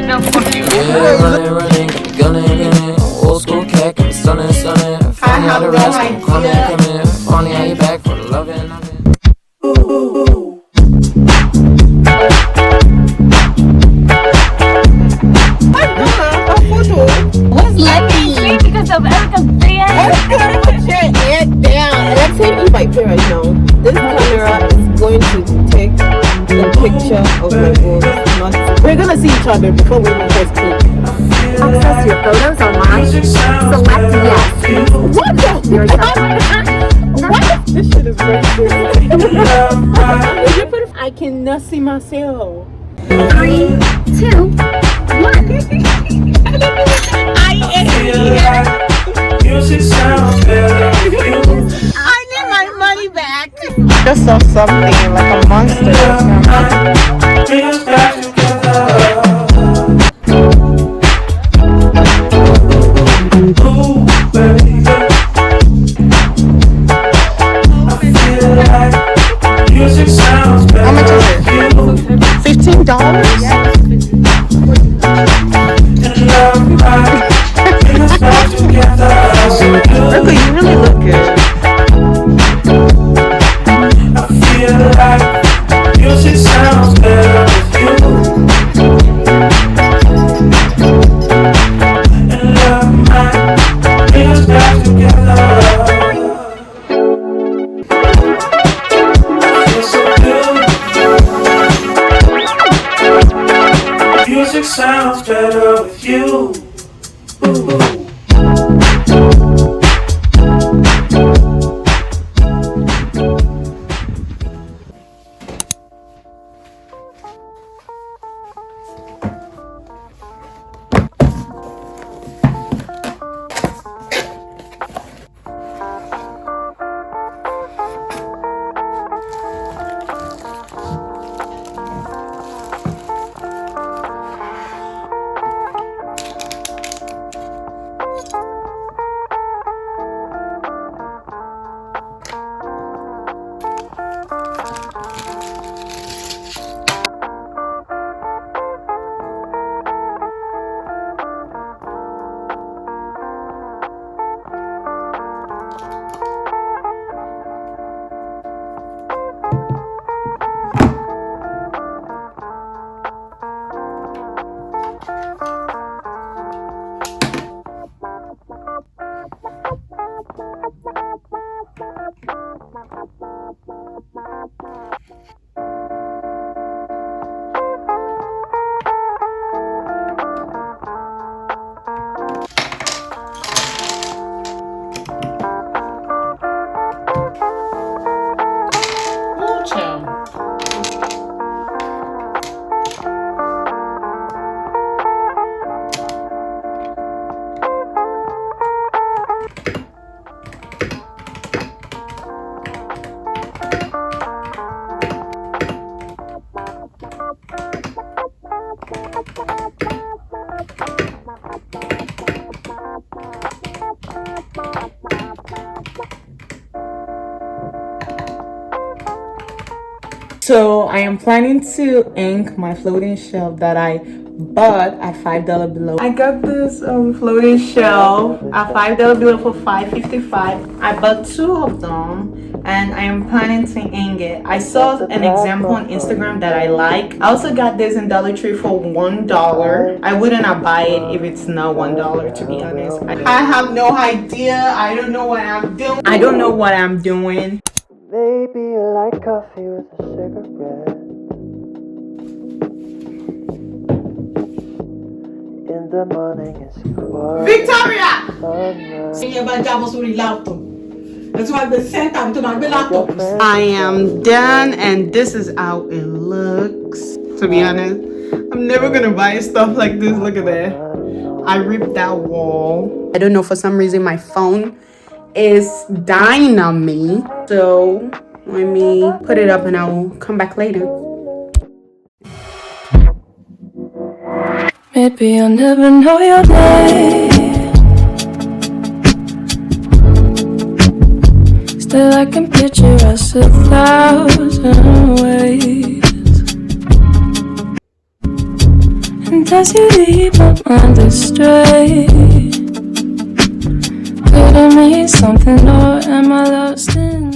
No, fuck you. Yeah, running, gunning, old school cat, come stunning. Funny how the rest come in. Funny how you back for the loving. What's lucky? Because of Erica's dance. Put your head down. Let's say if I pay right now, this camera is going to take the picture of my boobs. We're gonna see each other before we even press click. Access your photos online. Select yes. What the? What? This shit is racist. I cannot see myself. 3, 2, 1. Music sounds better with you. I need my money back. Just saw something like a monster. Bring us back together. Ooh, baby. I feel like music sounds better. How much is it? $15? And love life. Bring us back together. Rico, you really look good. I feel like music sounds better with you. And love might bring us back together. I feel so good. Music sounds better with you. Ooh. So I am planning to ink my floating shelf that I bought at $5 below. I got this floating shelf at $5 below for $5.55. I bought 2 of them and I am planning to ink it. I saw an example on Instagram that I like. I also got this in Dollar Tree for $1. I wouldn't buy it if it's not $1, to be honest. I have no idea. I don't know what I'm doing. Maybe you like coffee with a cigarette. In the morning it's quiet. Victoria! Sunrise. I am done and this is how it looks. To be honest, I'm never gonna buy stuff like this. Look at that. I ripped that wall. I don't know, for some reason my phone is dying on me. So let me put it up and I will come back later. Maybe I'll never know your name. Still I can picture us 1,000 ways. And as you lead my mind astray. Could it mean something, or am I lost in